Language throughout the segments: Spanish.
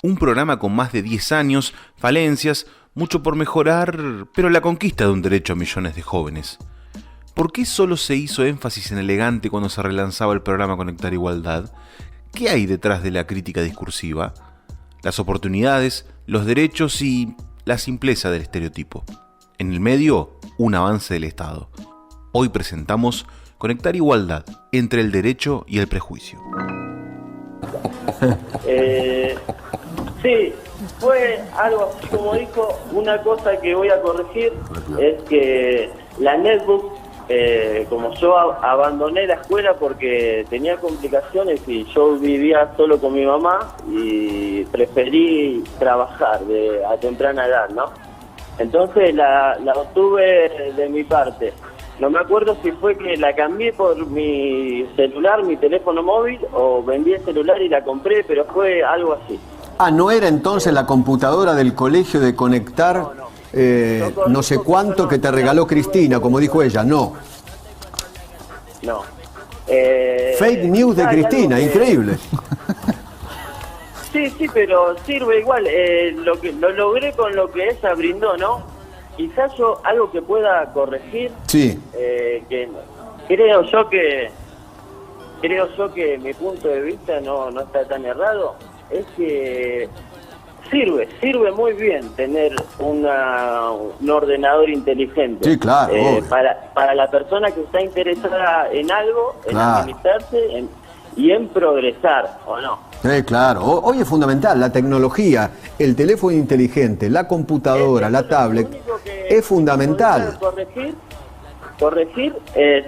Un programa con más de 10 años, falencias, mucho por mejorar, pero la conquista de un derecho a millones de jóvenes. ¿Por qué solo se hizo énfasis en Elegante cuando se relanzaba el programa Conectar Igualdad? ¿Qué hay detrás de la crítica discursiva? Las oportunidades, los derechos y la simpleza del estereotipo. En el medio, un avance del Estado. Hoy presentamos Conectar Igualdad entre el derecho y el prejuicio. Sí, fue algo así como dijo. Una cosa que voy a corregir es que la netbook, como yo abandoné la escuela porque tenía complicaciones y yo vivía solo con mi mamá y preferí trabajar a temprana edad, ¿no? Entonces la obtuve de mi parte. No me acuerdo si fue que la cambié por mi celular, mi teléfono móvil, o vendí el celular y la compré, pero fue algo así. Ah, ¿no era entonces la computadora del colegio de Conectar no sé cuánto que te regaló Cristina, como dijo ella? No. No. Fake news de Cristina, increíble. Sí, pero sirve igual. Lo logré con lo que ella brindó, ¿no? Quizás yo algo que pueda corregir, sí. Que creo yo que mi punto de vista no está tan errado, es que sirve muy bien tener un ordenador inteligente. Sí, claro. Para la persona que está interesada en algo, en claro. administrarse y en progresar, ¿o no? Claro. Hoy es fundamental la tecnología, el teléfono inteligente, la computadora, la tablet, es fundamental. Corregir es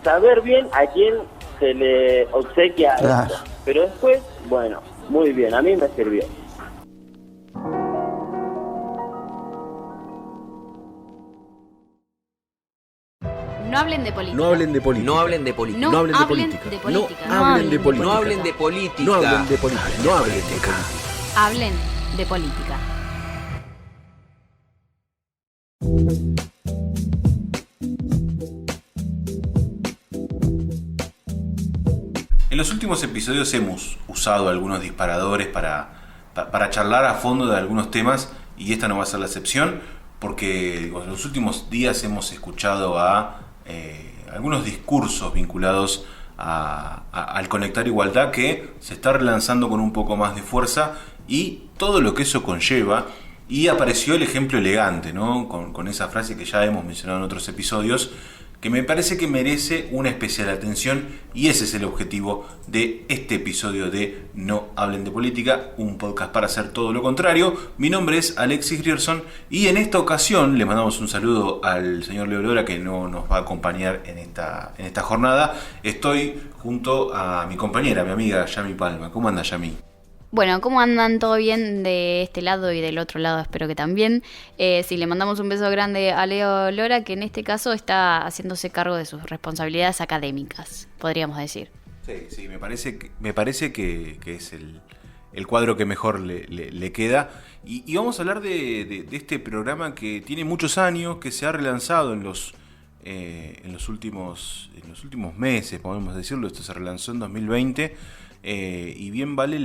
saber bien a quién se le obsequia claro. esto. Pero después, bueno, muy bien, a mí me sirvió. No hablen de política. No hablen de política. No hablen de política. No hablen de política. No hablen de política. No hablen de política. No hablen de política. No hablen de política. Hablen de política. En los últimos episodios hemos usado algunos disparadores para charlar a fondo de algunos temas, y esta no va a ser la excepción, porque en los últimos días hemos escuchado algunos discursos vinculados al Conectar Igualdad, que se está relanzando con un poco más de fuerza y todo lo que eso conlleva. Y apareció el ejemplo Elegante, ¿no? Con esa frase que ya hemos mencionado en otros episodios, que me parece que merece una especial atención, y ese es el objetivo de este episodio de No Hablen de Política, un podcast para hacer todo lo contrario. Mi nombre es Alexis Grierson y en esta ocasión le mandamos un saludo al señor Leo Lora, que no nos va a acompañar en esta jornada. Estoy junto a mi compañera, mi amiga Yami Palma. ¿Cómo anda, Yami? Bueno, ¿cómo andan? ¿Todo bien de este lado y del otro lado? Espero que también. Sí, le mandamos un beso grande a Leo Lora, que en este caso está haciéndose cargo de sus responsabilidades académicas, podríamos decir. Sí, me parece que es el cuadro que mejor le queda. Y vamos a hablar de este programa que tiene muchos años, que se ha relanzado en los últimos meses, podemos decirlo. Esto se relanzó en 2020. Y bien vale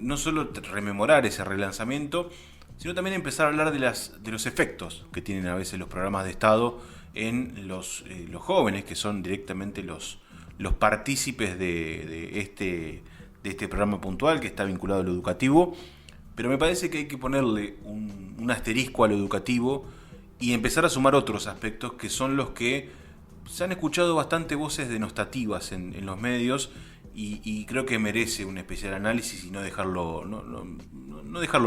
no solo rememorar ese relanzamiento, sino también empezar a hablar de los efectos que tienen a veces los programas de Estado en los jóvenes, que son directamente los partícipes de este programa puntual, que está vinculado a lo educativo. Pero me parece que hay que ponerle un asterisco a lo educativo y empezar a sumar otros aspectos, que son los que se han escuchado bastante voces denostativas en los medios, y creo que merece un especial análisis y no dejarlo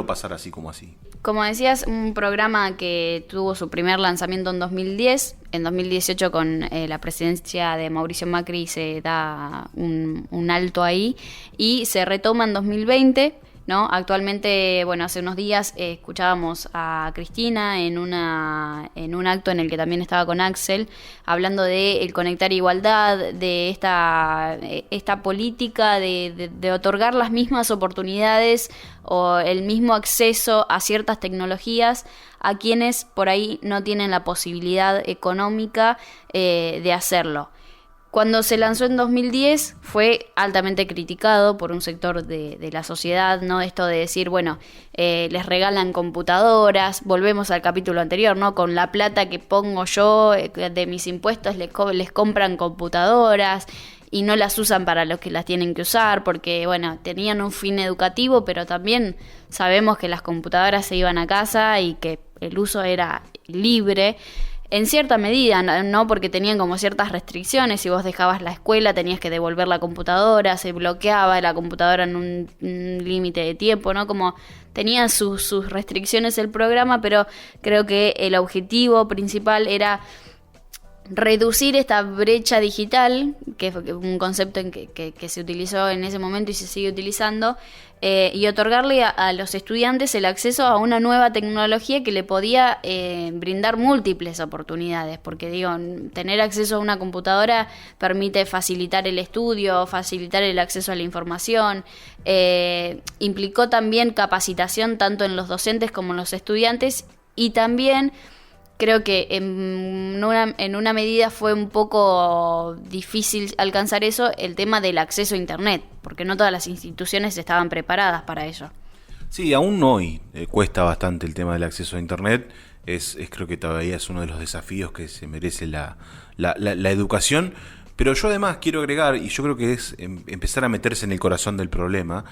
pasar así como así. Como decías, un programa que tuvo su primer lanzamiento en 2010. En 2018, con la presidencia de Mauricio Macri, se da un alto ahí y se retoma en 2020. ¿No? Actualmente, bueno, hace unos días escuchábamos a Cristina en un acto en el que también estaba con Axel, hablando de el Conectar Igualdad, de esta política de otorgar las mismas oportunidades o el mismo acceso a ciertas tecnologías a quienes por ahí no tienen la posibilidad económica de hacerlo. Cuando se lanzó en 2010 fue altamente criticado por un sector de la sociedad, ¿no? Esto de decir, bueno, les regalan computadoras, volvemos al capítulo anterior, ¿no? Con la plata que pongo yo de mis impuestos les compran computadoras y no las usan para lo que las tienen que usar, porque, bueno, tenían un fin educativo, pero también sabemos que las computadoras se iban a casa y que el uso era libre. En cierta medida, ¿no? Porque tenían como ciertas restricciones. Si vos dejabas la escuela, tenías que devolver la computadora, se bloqueaba la computadora en un límite de tiempo, ¿no? Como tenía sus restricciones el programa, pero creo que el objetivo principal era reducir esta brecha digital, que fue un concepto que se utilizó en ese momento y se sigue utilizando, y otorgarle a los estudiantes el acceso a una nueva tecnología que le podía brindar múltiples oportunidades, porque digo, tener acceso a una computadora permite facilitar el estudio, facilitar el acceso a la información, implicó también capacitación tanto en los docentes como en los estudiantes, y también creo que en una medida fue un poco difícil alcanzar eso, el tema del acceso a Internet, porque no todas las instituciones estaban preparadas para ello. Sí, aún hoy cuesta bastante el tema del acceso a Internet. Creo que todavía es uno de los desafíos que se merece la educación. Pero yo además quiero agregar, y yo creo que es empezar a meterse en el corazón del problema.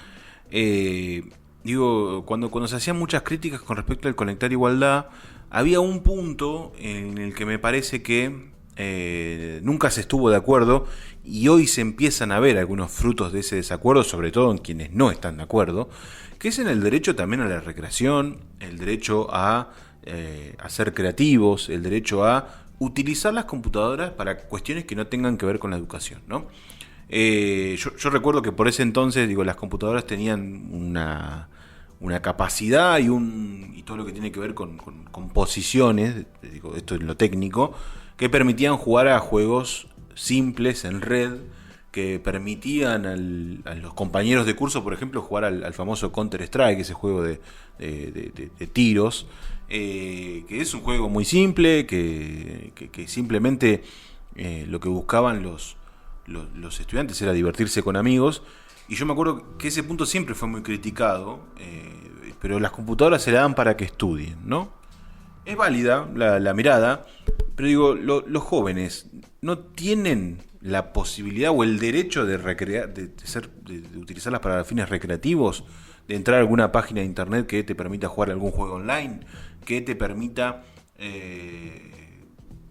Cuando se hacían muchas críticas con respecto al Conectar Igualdad, había un punto en el que me parece que nunca se estuvo de acuerdo, y hoy se empiezan a ver algunos frutos de ese desacuerdo, sobre todo en quienes no están de acuerdo, que es en el derecho también a la recreación, el derecho a ser creativos, el derecho a utilizar las computadoras para cuestiones que no tengan que ver con la educación, ¿no? Yo recuerdo que por ese entonces, las computadoras tenían una capacidad y todo lo que tiene que ver con posiciones, esto es lo técnico, que permitían jugar a juegos simples en red, que permitían a los compañeros de curso, por ejemplo, jugar al famoso Counter-Strike, ese juego de tiros, que es un juego muy simple, que simplemente lo que buscaban los estudiantes era divertirse con amigos. Y yo me acuerdo que ese punto siempre fue muy criticado, pero las computadoras se le dan para que estudien, ¿no? Es válida la mirada, pero los jóvenes no tienen la posibilidad o el derecho de utilizarlas para fines recreativos, de entrar a alguna página de internet que te permita jugar algún juego online, que te permita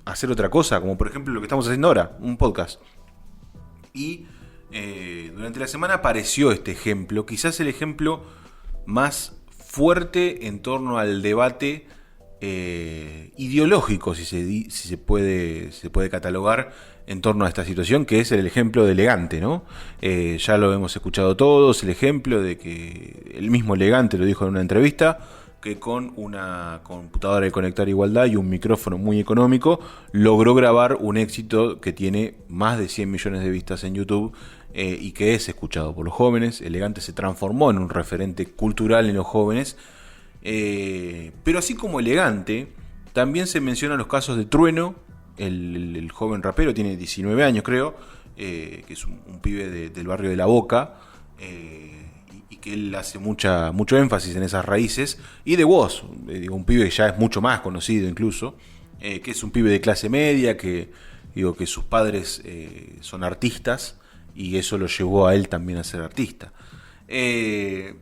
hacer otra cosa, como por ejemplo lo que estamos haciendo ahora, un podcast. Y durante la semana apareció este ejemplo, quizás el ejemplo más fuerte en torno al debate ideológico, si se puede catalogar, en torno a esta situación, que es el ejemplo de Elegante, ¿no? Ya lo hemos escuchado todos, el ejemplo de que el mismo Elegante lo dijo en una entrevista, que con una computadora de Conectar Igualdad y un micrófono muy económico logró grabar un éxito que tiene más de 100 millones de vistas en YouTube, y que es escuchado por los jóvenes. Elegante se transformó en un referente cultural en los jóvenes, pero así como Elegante, también se mencionan los casos de Trueno, el joven rapero, tiene 19 años creo, que es un pibe del barrio de La Boca, y que él hace mucho énfasis en esas raíces, y de Woz, un pibe que ya es mucho más conocido incluso, que es un pibe de clase media, que sus padres son artistas, y eso lo llevó a él también a ser artista. Se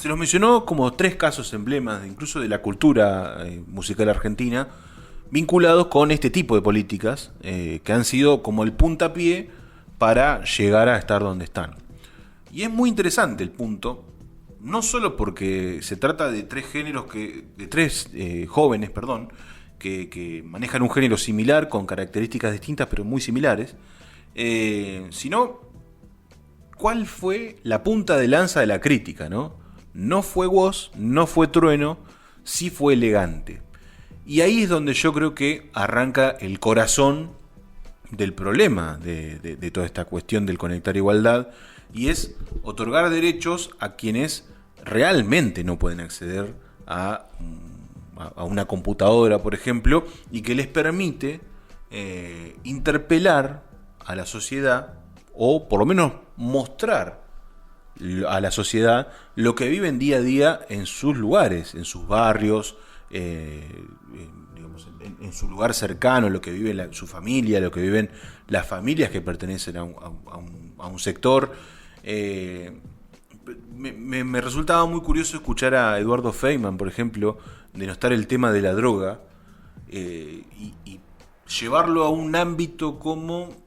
los mencionó como 3 casos emblemas, incluso de la cultura musical argentina, vinculados con este tipo de políticas, que han sido como el puntapié para llegar a estar donde están. Y es muy interesante el punto, no solo porque se trata de 3 jóvenes, que manejan un género similar, con características distintas pero muy similares, sino cuál fue la punta de lanza de la crítica, ¿no? No fue Woz, no fue Trueno, sí fue Elegante. Y ahí es donde yo creo que arranca el corazón del problema de toda esta cuestión del Conectar Igualdad, y es otorgar derechos a quienes realmente no pueden acceder a una computadora, por ejemplo, y que les permite interpelar a la sociedad, o por lo menos mostrar a la sociedad lo que viven día a día en sus lugares, en sus barrios, digamos, en su lugar cercano, lo que vive su familia, lo que viven las familias que pertenecen a un sector. Me resultaba muy curioso escuchar a Eduardo Feynman, por ejemplo, denostar el tema de la droga y llevarlo a un ámbito como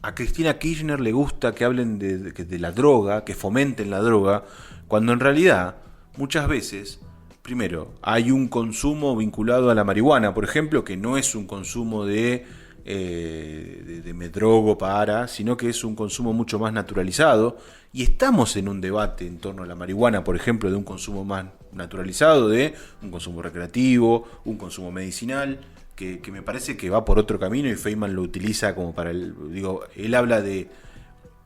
a Cristina Kirchner le gusta que hablen de la droga, que fomenten la droga, cuando en realidad muchas veces, primero, hay un consumo vinculado a la marihuana, por ejemplo, que no es un consumo de me drogo sino que es un consumo mucho más naturalizado, y estamos en un debate en torno a la marihuana, por ejemplo, de un consumo más naturalizado, de un consumo recreativo, un consumo medicinal, que me parece que va por otro camino, y Feynman lo utiliza como para él habla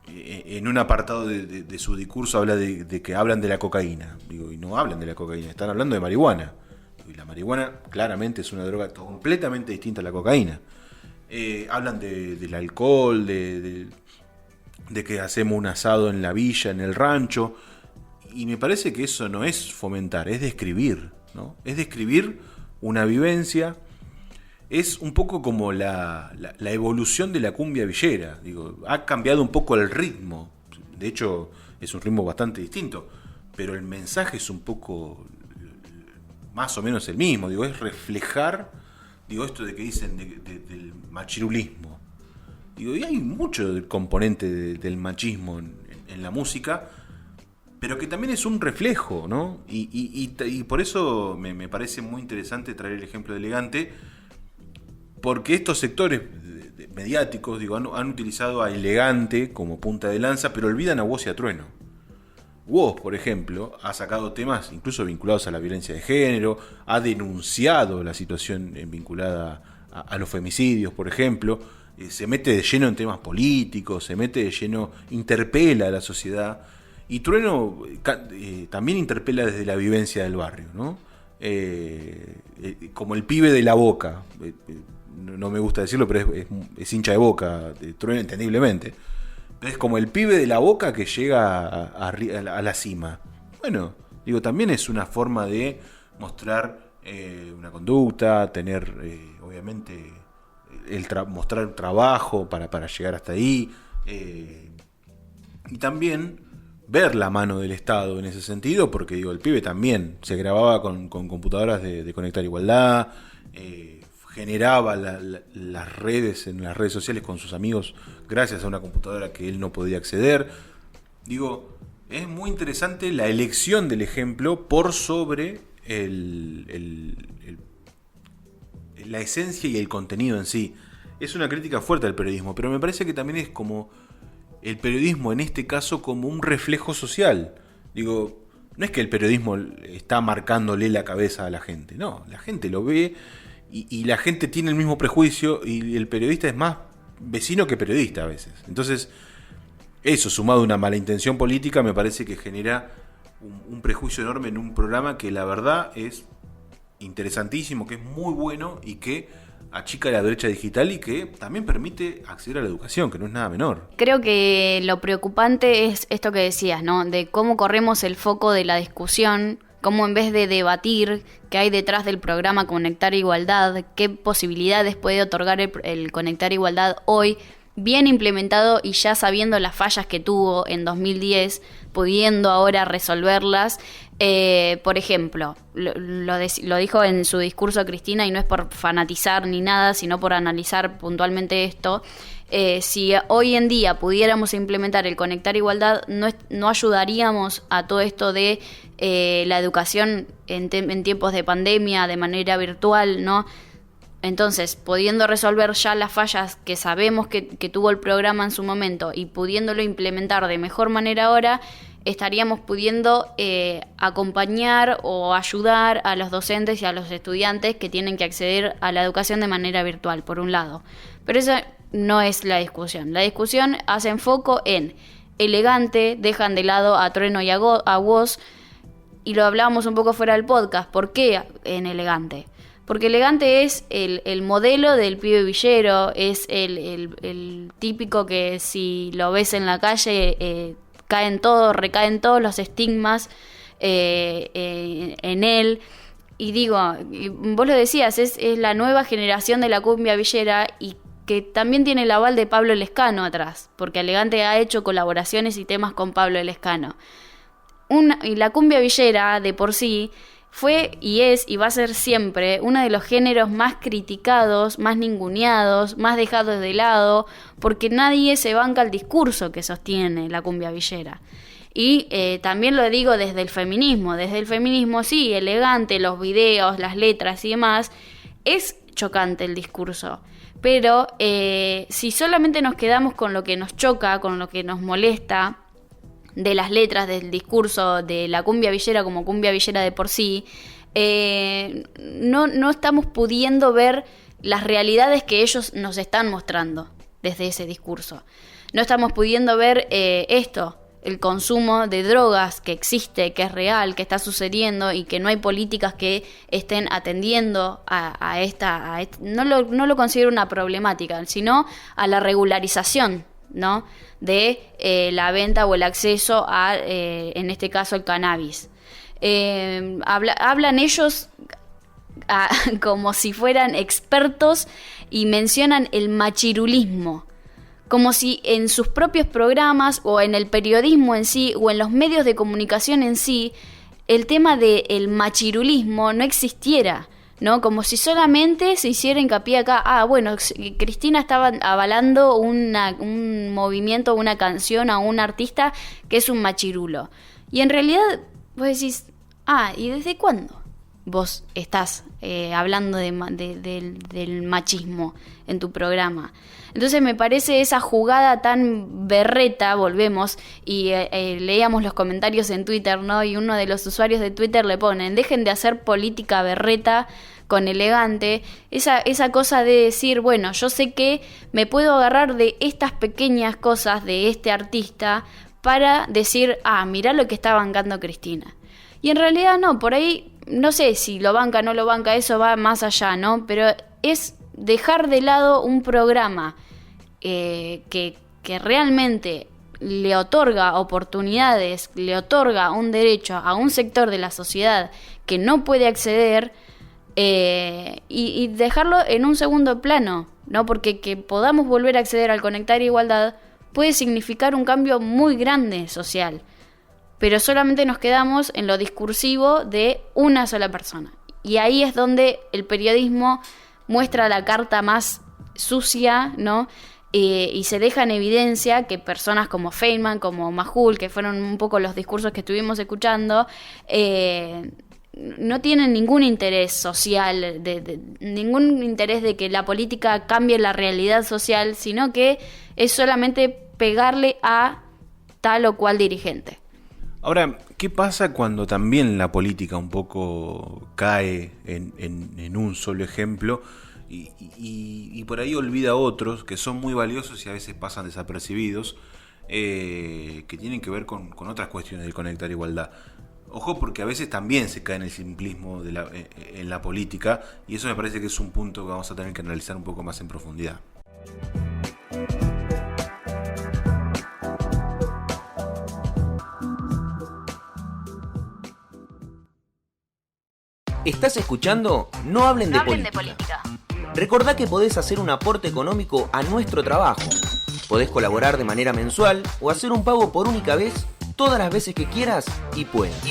en un apartado de su discurso habla de que hablan de la cocaína, y no hablan de la cocaína, están hablando de marihuana, y la marihuana claramente es una droga completamente distinta a la cocaína. Hablan del alcohol, de que hacemos un asado en la villa, en el rancho, y me parece que eso no es fomentar, es describir, ¿no? Es describir una vivencia. Es un poco como la evolución de la cumbia villera. Ha cambiado un poco el ritmo. De hecho, es un ritmo bastante distinto. Pero el mensaje es un poco más o menos el mismo. Es reflejar, esto de que dicen del machirulismo. Y hay mucho del componente del machismo en la música, pero que también es un reflejo, ¿no? Y por eso me parece muy interesante traer el ejemplo de Elegante, porque estos sectores mediáticos han utilizado a Elegante como punta de lanza, pero olvidan a Woz y a Trueno. Woz, por ejemplo, ha sacado temas incluso vinculados a la violencia de género, ha denunciado la situación vinculada a los femicidios, por ejemplo, se mete de lleno en temas políticos, se mete de lleno, interpela a la sociedad, y Trueno también interpela desde la vivencia del barrio, ¿no? Como el pibe de La Boca, no me gusta decirlo, pero es hincha de Boca, Trueno entendiblemente. Es como el pibe de La Boca que llega a la cima. Bueno, también es una forma de mostrar una conducta, tener, obviamente, mostrar trabajo para llegar hasta ahí. Y también ver la mano del Estado en ese sentido, porque el pibe también se grababa con computadoras de Conectar Igualdad, generaba las redes en las redes sociales con sus amigos gracias a una computadora que él no podía acceder. Es muy interesante la elección del ejemplo por sobre la esencia y el contenido en sí. Es una crítica fuerte al periodismo, pero me parece que también es como el periodismo en este caso como un reflejo social. No es que el periodismo está marcándole la cabeza a la gente, no, la gente lo ve y la gente tiene el mismo prejuicio, y el periodista es más vecino que periodista a veces. Entonces, eso sumado a una mala intención política me parece que genera un prejuicio enorme en un programa que la verdad es interesantísimo, que es muy bueno y que achica la brecha digital y que también permite acceder a la educación, que no es nada menor. Creo que lo preocupante es esto que decías, ¿no? De cómo corremos el foco de la discusión, cómo en vez de debatir qué hay detrás del programa Conectar Igualdad, qué posibilidades puede otorgar el Conectar Igualdad hoy, bien implementado y ya sabiendo las fallas que tuvo en 2010, pudiendo ahora resolverlas. Por ejemplo, lo dijo en su discurso Cristina, y no es por fanatizar ni nada, sino por analizar puntualmente esto. Si hoy en día pudiéramos implementar el Conectar Igualdad, no ayudaríamos a todo esto de la educación en tiempos de pandemia de manera virtual, ¿no? Entonces, pudiendo resolver ya las fallas que sabemos que tuvo el programa en su momento y pudiéndolo implementar de mejor manera ahora, estaríamos pudiendo acompañar o ayudar a los docentes y a los estudiantes que tienen que acceder a la educación de manera virtual, por un lado. Pero esa no es la discusión. La discusión hace foco en Elegante, dejan de lado a Trueno y a Woz, y lo hablábamos un poco fuera del podcast. ¿Por qué en Elegante? Porque Elegante es el modelo del pibe villero, es el típico que si lo ves en la calle recaen todos los estigmas en él. Y digo, vos lo decías, es la nueva generación de la cumbia villera y que también tiene el aval de Pablo Lescano atrás, porque Elegante ha hecho colaboraciones y temas con Pablo Lescano. Y la cumbia villera de por sí fue y es y va a ser siempre uno de los géneros más criticados, más ninguneados, más dejados de lado, porque nadie se banca el discurso que sostiene la cumbia villera. Y también lo digo desde el feminismo sí, Elegante, los videos, las letras y demás, es chocante el discurso. Pero si solamente nos quedamos con lo que nos choca, con lo que nos molesta, de las letras, del discurso de la cumbia villera como cumbia villera de por sí, no estamos pudiendo ver las realidades que ellos nos están mostrando desde ese discurso. No estamos pudiendo ver el consumo de drogas que existe, que es real, que está sucediendo y que no hay políticas que estén atendiendo a esta no lo considero una problemática, sino a la regularización, ¿no? De la venta o el acceso a, en este caso, el cannabis. Hablan ellos como si fueran expertos y mencionan el machirulismo, como si en sus propios programas o en el periodismo en sí o en los medios de comunicación en sí el tema del machirulismo no existiera, ¿no? Como si solamente se hiciera hincapié acá, bueno, Cristina estaba avalando un movimiento, una canción a un artista que es un machirulo. Y en realidad vos decís, ¿y desde cuándo vos estás hablando del machismo en tu programa? Entonces me parece esa jugada tan berreta, volvemos, y leíamos los comentarios en Twitter, ¿no? Y uno de los usuarios de Twitter le ponen, dejen de hacer política berreta con Elegante, esa cosa de decir, bueno, yo sé que me puedo agarrar de estas pequeñas cosas de este artista para decir, mirá lo que está bancando Cristina. Y en realidad no, por ahí, no sé si lo banca o no lo banca, eso va más allá, ¿no? Pero es dejar de lado un programa que realmente le otorga oportunidades, le otorga un derecho a un sector de la sociedad que no puede acceder, y dejarlo en un segundo plano, ¿no? Porque que podamos volver a acceder al Conectar Igualdad puede significar un cambio muy grande social, pero solamente nos quedamos en lo discursivo de una sola persona. Y ahí es donde el periodismo muestra la carta más sucia, ¿no? Y se deja en evidencia que personas como Feynman, como Majul, que fueron un poco los discursos que estuvimos escuchando, no tienen ningún interés social, ningún interés de que la política cambie la realidad social, sino que es solamente pegarle a tal o cual dirigente. Ahora, ¿qué pasa cuando también la política un poco cae en un solo ejemplo y por ahí olvida otros que son muy valiosos y a veces pasan desapercibidos, que tienen que ver con otras cuestiones del Conectar Igualdad? Ojo, porque a veces también se cae en el simplismo en la política, y eso me parece que es un punto que vamos a tener que analizar un poco más en profundidad. ¿Estás escuchando? No hablen de política. Recordá que podés hacer un aporte económico a nuestro trabajo. Podés colaborar de manera mensual o hacer un pago por única vez todas las veces que quieras y puedas.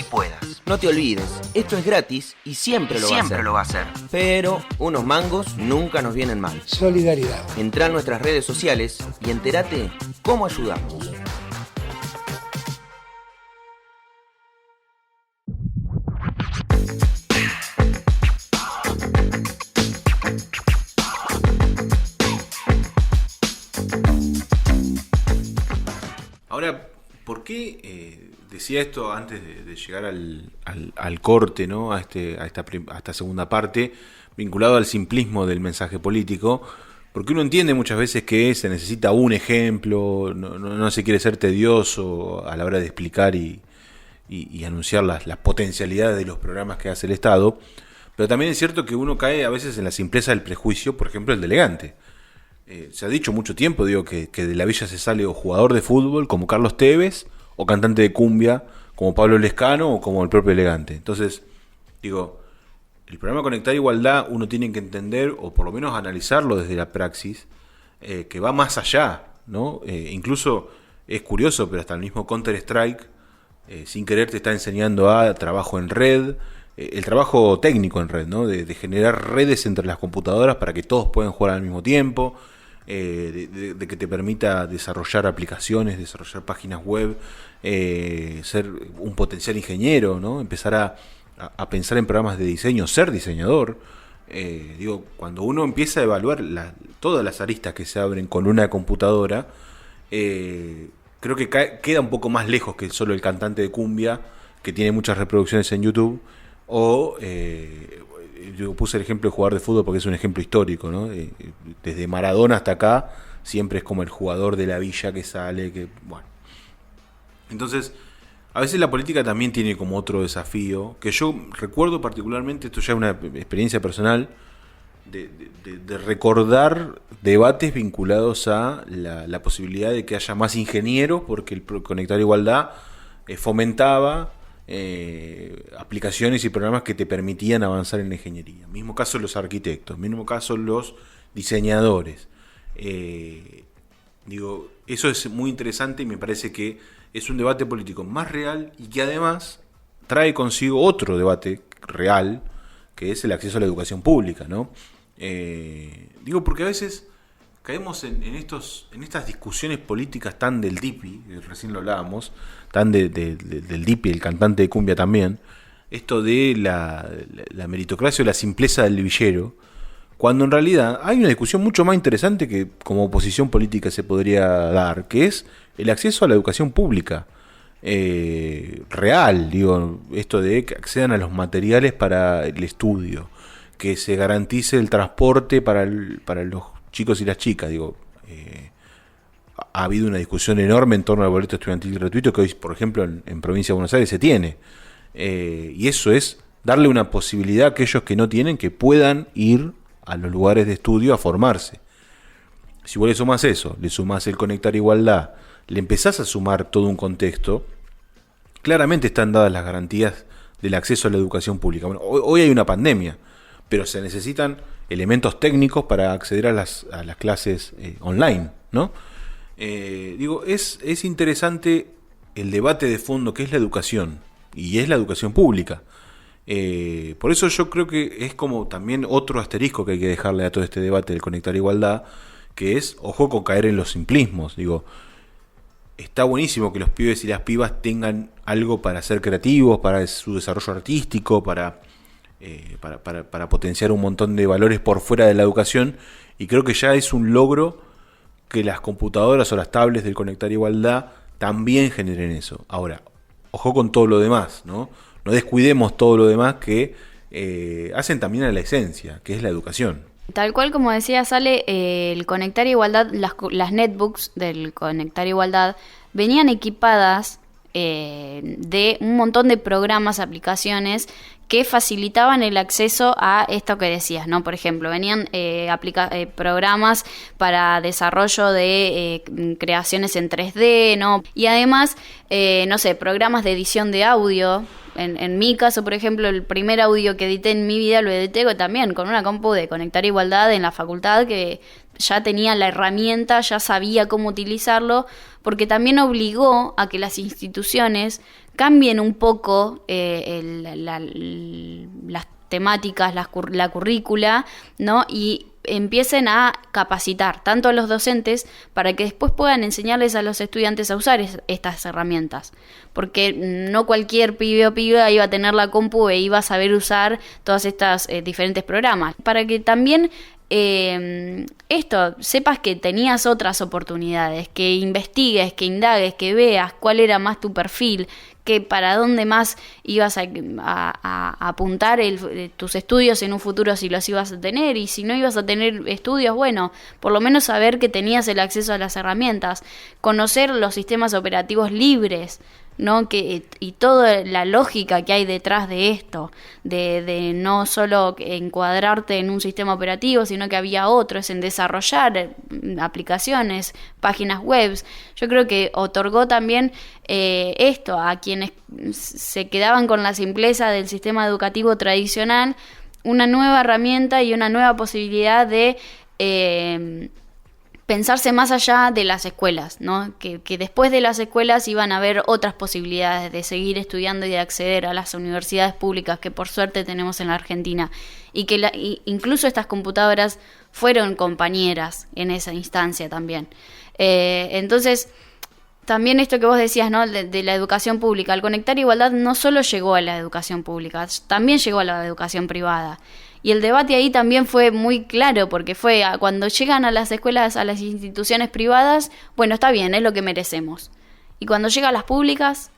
No te olvides, esto es gratis y siempre lo va a ser. Pero unos mangos nunca nos vienen mal. Solidaridad. Entrá en nuestras redes sociales y entérate cómo ayudamos. Ahora, ¿por qué decía esto antes de llegar al corte, ¿no? a esta segunda parte, vinculado al simplismo del mensaje político? Porque uno entiende muchas veces que se necesita un ejemplo, no se quiere ser tedioso a la hora de explicar y anunciar las potencialidades de los programas que hace el Estado, Pero también es cierto que uno cae a veces en la simpleza del prejuicio, por ejemplo, el de elegante. Se ha dicho mucho tiempo, digo, que de la villa se sale o jugador de fútbol como Carlos Tevez, o cantante de cumbia como Pablo Lescano, o como el propio Elegante. Entonces, digo, el programa Conectar Igualdad uno tiene que entender, o por lo menos analizarlo desde la praxis, que va más allá, ¿no? Incluso es curioso, pero hasta el mismo Counter-Strike, sin querer te está enseñando a trabajo en red, el trabajo técnico en red, ¿no? De generar redes entre las computadoras para que todos puedan jugar al mismo tiempo, de que te permita desarrollar aplicaciones, desarrollar páginas web, ser un potencial ingeniero, ¿no? Empezar a pensar en programas de diseño, ser diseñador. Digo, cuando uno empieza a evaluar todas las aristas que se abren con una computadora, creo que queda un poco más lejos que solo el cantante de cumbia que tiene muchas reproducciones en YouTube, o yo puse el ejemplo de jugador de fútbol porque es un ejemplo histórico, ¿no? Desde Maradona hasta acá siempre es como el jugador de la villa que sale, que bueno. Entonces, a veces la política también tiene como otro desafío, que yo recuerdo particularmente, esto ya es una experiencia personal, de recordar debates vinculados a la posibilidad de que haya más ingenieros, porque el Conectar Igualdad fomentaba aplicaciones y programas que te permitían avanzar en la ingeniería. Mismo caso los arquitectos, mismo caso los diseñadores. Digo, eso es muy interesante y me parece que es un debate político más real y que además trae consigo otro debate real, que es el acceso a la educación pública, ¿no? Digo, porque a veces caemos en estas discusiones políticas tan del Dipi, recién lo hablábamos, tan del Dipi, el cantante de cumbia también, esto de la meritocracia o la simpleza del villero, cuando en realidad hay una discusión mucho más interesante que como oposición política se podría dar, que es el acceso a la educación pública real, digo, esto de que accedan a los materiales para el estudio, que se garantice el transporte para los chicos y las chicas, digo, ha habido una discusión enorme en torno al boleto estudiantil gratuito que hoy, por ejemplo, en Provincia de Buenos Aires se tiene, y eso es darle una posibilidad a aquellos que no tienen, que puedan ir a los lugares de estudio a formarse. Si vos le sumás eso, le sumás el Conectar Igualdad, le empezás a sumar todo un contexto, claramente están dadas las garantías del acceso a la educación pública. Bueno, hoy hay una pandemia, pero se necesitan elementos técnicos para acceder a las clases online, ¿no? Digo, es interesante el debate de fondo que es la educación, y es la educación pública. Por eso yo creo que es como también otro asterisco que hay que dejarle a todo este debate del Conectar Igualdad, que es, ojo con caer en los simplismos. Digo, está buenísimo que los pibes y las pibas tengan algo para ser creativos, para su desarrollo artístico, para potenciar un montón de valores por fuera de la educación, y creo que ya es un logro que las computadoras o las tablets del Conectar Igualdad también generen eso. Ahora, ojo con todo lo demás, ¿no? No descuidemos todo lo demás que hacen también a la esencia, que es la educación. Tal cual como decía Sale, el Conectar Igualdad, las netbooks del Conectar Igualdad venían equipadas de un montón de programas, aplicaciones que facilitaban el acceso a esto que decías, ¿no? Por ejemplo, venían programas para desarrollo de creaciones en 3D, ¿no? Y además, no sé, programas de edición de audio. En mi caso, por ejemplo, el primer audio que edité en mi vida lo edité también con una compu de Conectar Igualdad en la facultad, que ya tenía la herramienta, ya sabía cómo utilizarlo, porque también obligó a que las instituciones cambien un poco las temáticas, la currícula, ¿no? Y empiecen a capacitar tanto a los docentes para que después puedan enseñarles a los estudiantes a usar estas herramientas, porque no cualquier pibe o piba iba a tener la compu e iba a saber usar todas estas diferentes programas, para que también sepas que tenías otras oportunidades, que investigues, que indagues, que veas cuál era más tu perfil, que para dónde más ibas a apuntar tus estudios en un futuro, si los ibas a tener, y si no ibas a tener estudios, bueno, por lo menos saber que tenías el acceso a las herramientas, conocer los sistemas operativos libres, ¿no? Y toda la lógica que hay detrás de esto, de no solo encuadrarte en un sistema operativo, sino que había otros en desarrollar aplicaciones, páginas web. Yo creo que otorgó también esto a quienes se quedaban con la simpleza del sistema educativo tradicional, una nueva herramienta y una nueva posibilidad de pensarse más allá de las escuelas, ¿no? Que después de las escuelas iban a haber otras posibilidades de seguir estudiando y de acceder a las universidades públicas que por suerte tenemos en la Argentina, y que incluso estas computadoras fueron compañeras en esa instancia también. Entonces, también esto que vos decías, ¿no? De la educación pública, al Conectar Igualdad no solo llegó a la educación pública, también llegó a la educación privada. Y el debate ahí también fue muy claro, porque fue cuando llegan a las escuelas, a las instituciones privadas, bueno, está bien, es lo que merecemos. Y cuando llega a las públicas,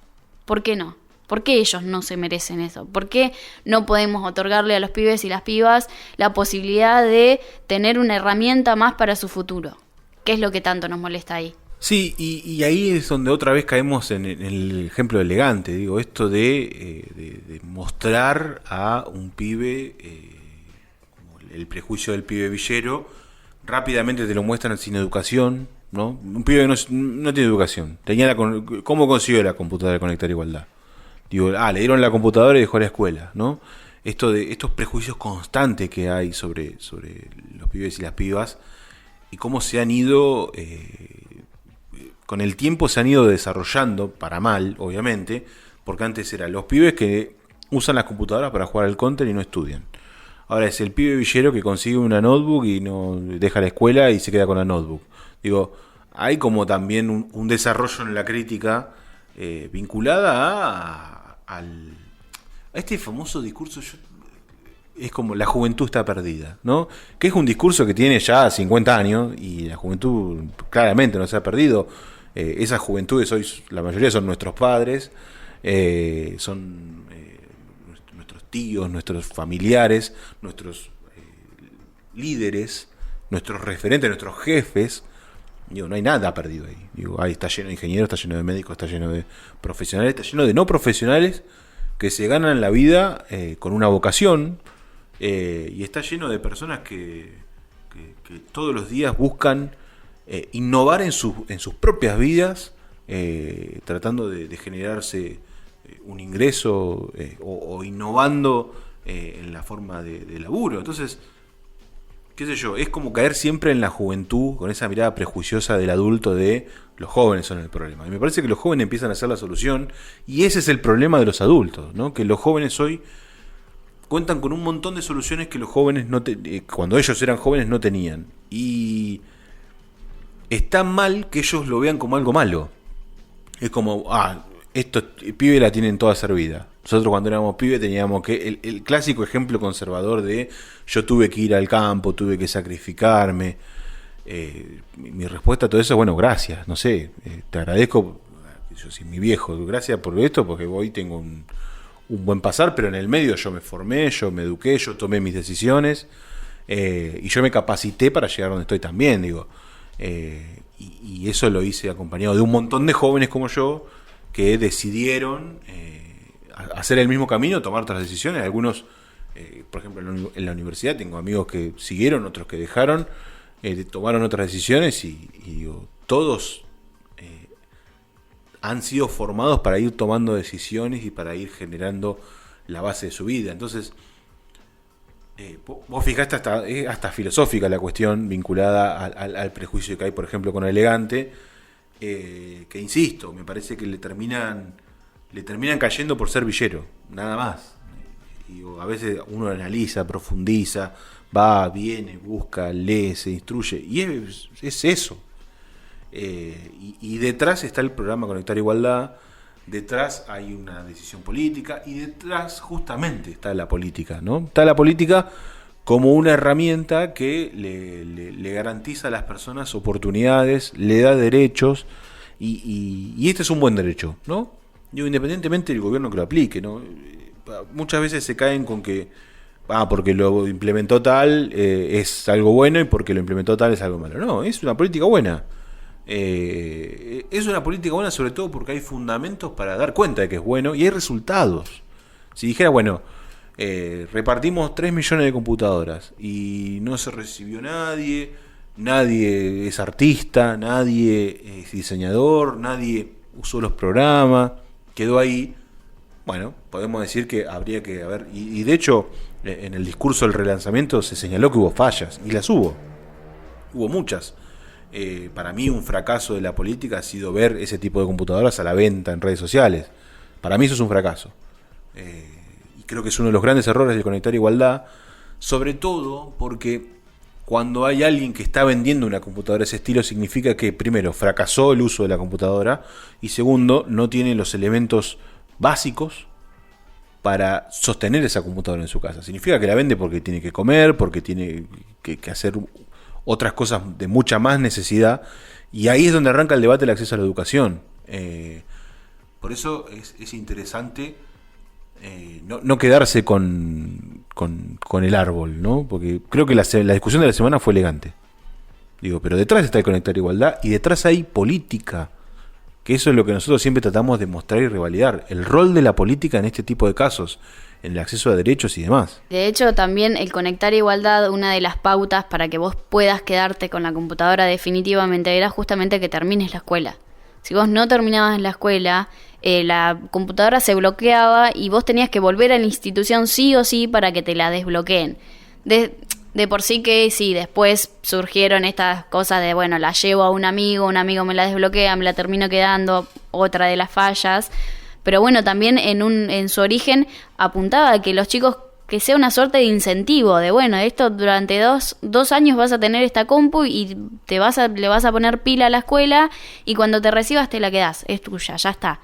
¿por qué no? ¿Por qué ellos no se merecen eso? ¿Por qué no podemos otorgarle a los pibes y las pibas la posibilidad de tener una herramienta más para su futuro? ¿Qué es lo que tanto nos molesta ahí? Sí, y ahí es donde otra vez caemos en el ejemplo elegante, digo, esto de mostrar a un pibe, como el prejuicio del pibe villero, rápidamente te lo muestran sin educación, ¿no? Un pibe que no tiene educación, ¿cómo consiguió la computadora de Conectar Igualdad? Digo, le dieron la computadora y dejó la escuela, ¿no? Estos prejuicios constantes que hay sobre los pibes y las pibas, y cómo se han ido... con el tiempo se han ido desarrollando, para mal, obviamente, porque antes eran los pibes que usan las computadoras para jugar al counter y no estudian. Ahora es el pibe villero que consigue una notebook y no deja la escuela y se queda con la notebook. Digo, hay como también un desarrollo en la crítica vinculada a este famoso discurso, es como la juventud está perdida, ¿no? Que es un discurso que tiene ya 50 años y la juventud claramente no se ha perdido. Esas juventudes hoy, la mayoría son nuestros padres, son nuestros tíos, nuestros familiares, nuestros líderes, nuestros referentes, nuestros jefes. Digo, no hay nada perdido ahí. Digo, ahí está lleno de ingenieros, está lleno de médicos, está lleno de profesionales, está lleno de no profesionales que se ganan la vida con una vocación, y está lleno de personas que todos los días buscan innovar en sus propias vidas, tratando de generarse un ingreso o innovando en la forma de laburo. Entonces, qué sé yo, es como caer siempre en la juventud con esa mirada prejuiciosa del adulto de los jóvenes son el problema. Y me parece que los jóvenes empiezan a ser la solución, y ese es el problema de los adultos, ¿no? Que los jóvenes hoy cuentan con un montón de soluciones que los jóvenes cuando ellos eran jóvenes no tenían. Y está mal que ellos lo vean como algo malo. Es como, estos pibes la tienen toda servida. Nosotros cuando éramos pibes teníamos que... El clásico ejemplo conservador de yo tuve que ir al campo, tuve que sacrificarme. Mi respuesta a todo eso es, bueno, gracias, no sé, te agradezco, yo soy mi viejo, gracias por esto, porque hoy tengo un buen pasar, pero en el medio yo me formé, yo me eduqué, yo tomé mis decisiones, y yo me capacité para llegar donde estoy también, digo. Y eso lo hice acompañado de un montón de jóvenes como yo que decidieron hacer el mismo camino, tomar otras decisiones. Algunos, por ejemplo, en la universidad tengo amigos que siguieron, otros que dejaron, tomaron otras decisiones y digo, todos han sido formados para ir tomando decisiones y para ir generando la base de su vida. Entonces, vos fijaste, hasta filosófica la cuestión vinculada al prejuicio que hay, por ejemplo, con Elegante, que insisto, me parece que le terminan cayendo por ser villero, nada más. Y a veces uno analiza, profundiza, va, viene, busca, lee, se instruye, y es eso. Y detrás está el programa Conectar Igualdad, detrás hay una decisión política, y detrás justamente está la política, ¿no? Está la política como una herramienta que le garantiza a las personas oportunidades, le da derechos, y este es un buen derecho, ¿no? Digo, independientemente del gobierno que lo aplique, ¿no? Muchas veces se caen con que porque lo implementó tal es algo bueno y porque lo implementó tal es algo malo. No, es una política buena. Es una política buena sobre todo porque hay fundamentos para dar cuenta de que es bueno y hay resultados. Si dijera, bueno, repartimos 3 millones de computadoras y no se recibió nadie es artista, nadie es diseñador, nadie usó los programas, quedó ahí. Bueno, podemos decir que habría que haber, y de hecho en el discurso del relanzamiento se señaló que hubo fallas, y las hubo muchas. Para mí un fracaso de la política ha sido ver ese tipo de computadoras a la venta en redes sociales. Para mí eso es un fracaso. Y creo que es uno de los grandes errores de Conectar Igualdad, sobre todo porque cuando hay alguien que está vendiendo una computadora de ese estilo, significa que primero fracasó el uso de la computadora y segundo no tiene los elementos básicos para sostener esa computadora en su casa. Significa que la vende porque tiene que comer, porque tiene que hacer otras cosas de mucha más necesidad, y ahí es donde arranca el debate del acceso a la educación. Por eso es interesante no quedarse con el árbol, ¿no? Porque creo que la discusión de la semana fue elegante. Digo, pero detrás está el Conectar Igualdad y detrás hay política, que eso es lo que nosotros siempre tratamos de mostrar y revalidar, el rol de la política en este tipo de casos, en el acceso a derechos y demás. De hecho, también el Conectar Igualdad, una de las pautas para que vos puedas quedarte con la computadora definitivamente era justamente que termines la escuela. Si vos no terminabas la escuela, la computadora se bloqueaba y vos tenías que volver a la institución sí o sí para que te la desbloqueen. De por sí que sí, después surgieron estas cosas de, bueno, la llevo a un amigo me la desbloquea, me la termino quedando, otra de las fallas. Pero bueno, también en su origen apuntaba a que los chicos, que sea una suerte de incentivo, de bueno, esto durante dos años vas a tener esta compu y le vas a poner pila a la escuela y cuando te recibas te la quedás, es tuya, ya está.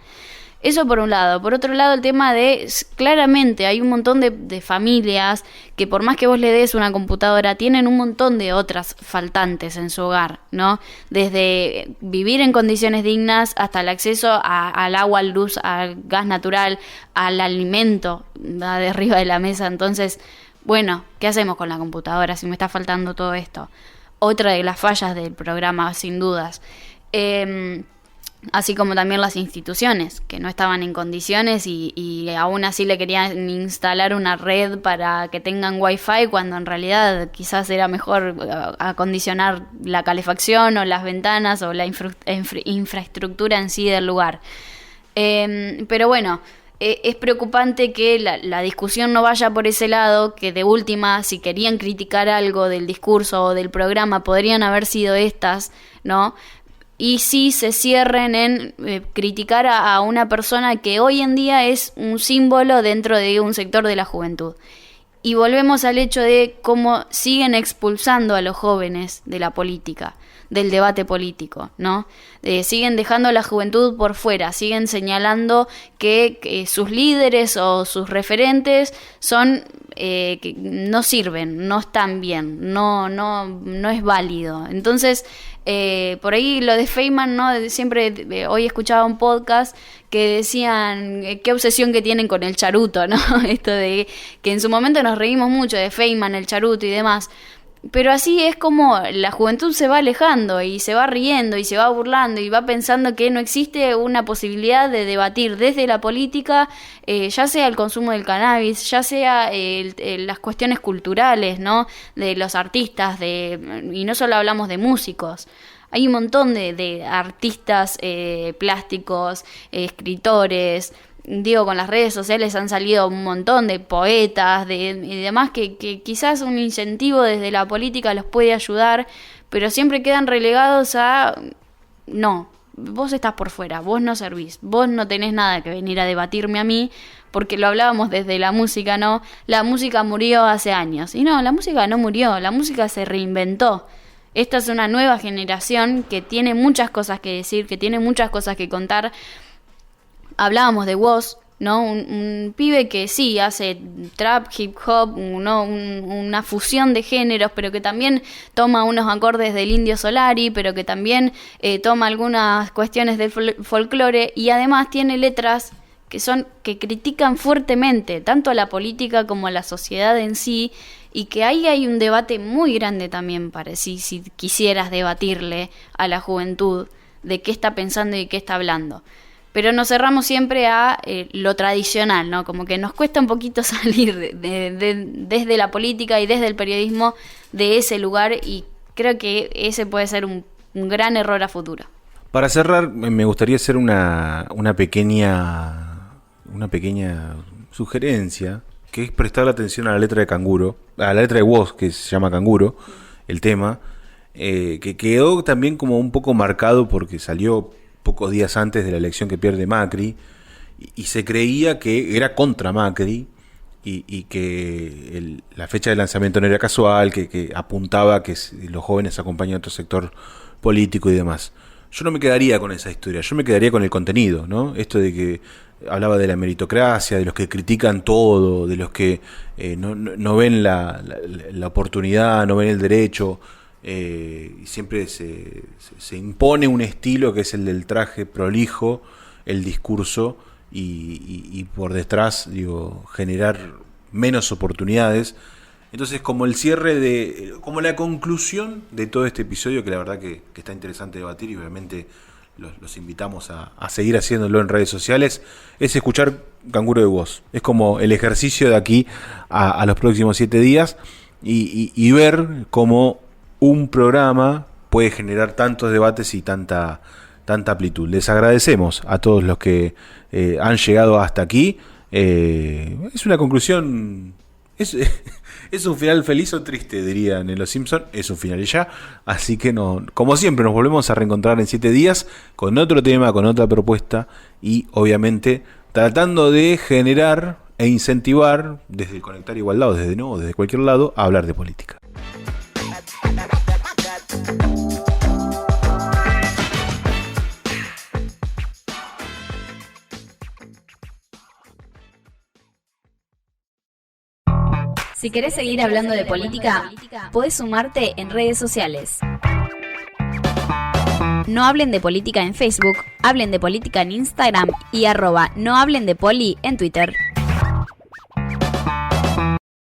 Eso por un lado. Por otro lado, el tema de, claramente hay un montón de familias que por más que vos le des una computadora, tienen un montón de otras faltantes en su hogar, ¿no? Desde vivir en condiciones dignas hasta el acceso al agua, al luz, al gas natural, al alimento de arriba de la mesa. Entonces, bueno, ¿qué hacemos con la computadora si me está faltando todo esto? Otra de las fallas del programa, sin dudas. Así como también las instituciones, que no estaban en condiciones y aún así le querían instalar una red para que tengan wifi, cuando en realidad quizás era mejor acondicionar la calefacción o las ventanas o la infraestructura en sí del lugar. Pero bueno, es preocupante que la discusión no vaya por ese lado, que de última, si querían criticar algo del discurso o del programa, podrían haber sido estas, ¿no? Y sí se cierren en criticar a una persona que hoy en día es un símbolo dentro de un sector de la juventud. Y volvemos al hecho de cómo siguen expulsando a los jóvenes de la política, del debate político, ¿no? Siguen dejando a la juventud por fuera, siguen señalando que sus líderes o sus referentes son que no sirven, no están bien, no es válido. Entonces, por ahí lo de Feynman, ¿no? Siempre hoy escuchaba un podcast que decían qué obsesión que tienen con el charuto, ¿no? Esto de que en su momento nos reímos mucho de Feynman, el charuto y demás. Pero así es como la juventud se va alejando y se va riendo y se va burlando y va pensando que no existe una posibilidad de debatir desde la política, ya sea el consumo del cannabis, ya sea las cuestiones culturales, ¿no? De los artistas, y no solo hablamos de músicos. Hay un montón de artistas plásticos, escritores. Digo, con las redes sociales han salido un montón de poetas y demás que quizás un incentivo desde la política los puede ayudar, pero siempre quedan relegados a no, vos estás por fuera, vos no servís, vos no tenés nada que venir a debatirme a mí, porque lo hablábamos desde la música, ¿no? La música murió hace años. Y no, la música no murió, la música se reinventó. Esta es una nueva generación que tiene muchas cosas que decir, que tiene muchas cosas que contar. Hablábamos de Woz, ¿no? Un pibe que sí hace trap, hip hop, ¿no? Una fusión de géneros, pero que también toma unos acordes del Indio Solari, pero que también toma algunas cuestiones del folclore y además tiene letras que critican fuertemente tanto a la política como a la sociedad en sí, y que ahí hay un debate muy grande también para si quisieras debatirle a la juventud de qué está pensando y qué está hablando. Pero nos cerramos siempre a lo tradicional, ¿no? Como que nos cuesta un poquito salir desde la política y desde el periodismo de ese lugar, y creo que ese puede ser un gran error a futuro. Para cerrar, me gustaría hacer una pequeña sugerencia, que es prestarle atención a la letra de Canguro, a la letra de Woz, que se llama Canguro, el tema, que quedó también como un poco marcado porque salió pocos días antes de la elección que pierde Macri, y se creía que era contra Macri, y que la fecha de lanzamiento no era casual, que apuntaba a que los jóvenes acompañan a otro sector político y demás. Yo no me quedaría con esa historia, yo me quedaría con el contenido, ¿no? Esto de que hablaba de la meritocracia, de los que critican todo, de los que no ven la oportunidad, no ven el derecho, y siempre se impone un estilo que es el del traje prolijo, el discurso, y por detrás, generar menos oportunidades. Entonces, como el cierre como la conclusión de todo este episodio, que la verdad que está interesante debatir, y obviamente los invitamos a seguir haciéndolo en redes sociales, es escuchar Canguro de Woz. Es como el ejercicio de aquí a los próximos 7 días, y ver cómo un programa puede generar tantos debates y tanta amplitud. Les agradecemos a todos los que han llegado hasta aquí. Es una conclusión... ¿Es un final feliz o triste? Dirían en Los Simpson. Es un final y ya. Así que como siempre, nos volvemos a reencontrar en 7 días con otro tema, con otra propuesta, y obviamente tratando de generar e incentivar desde el Conectar Igualdad, o desde cualquier lado, a hablar de política. Si querés seguir hablando de política, podés sumarte en redes sociales. No hablen de política en Facebook, hablen de política en Instagram y @nohablen de poli en Twitter.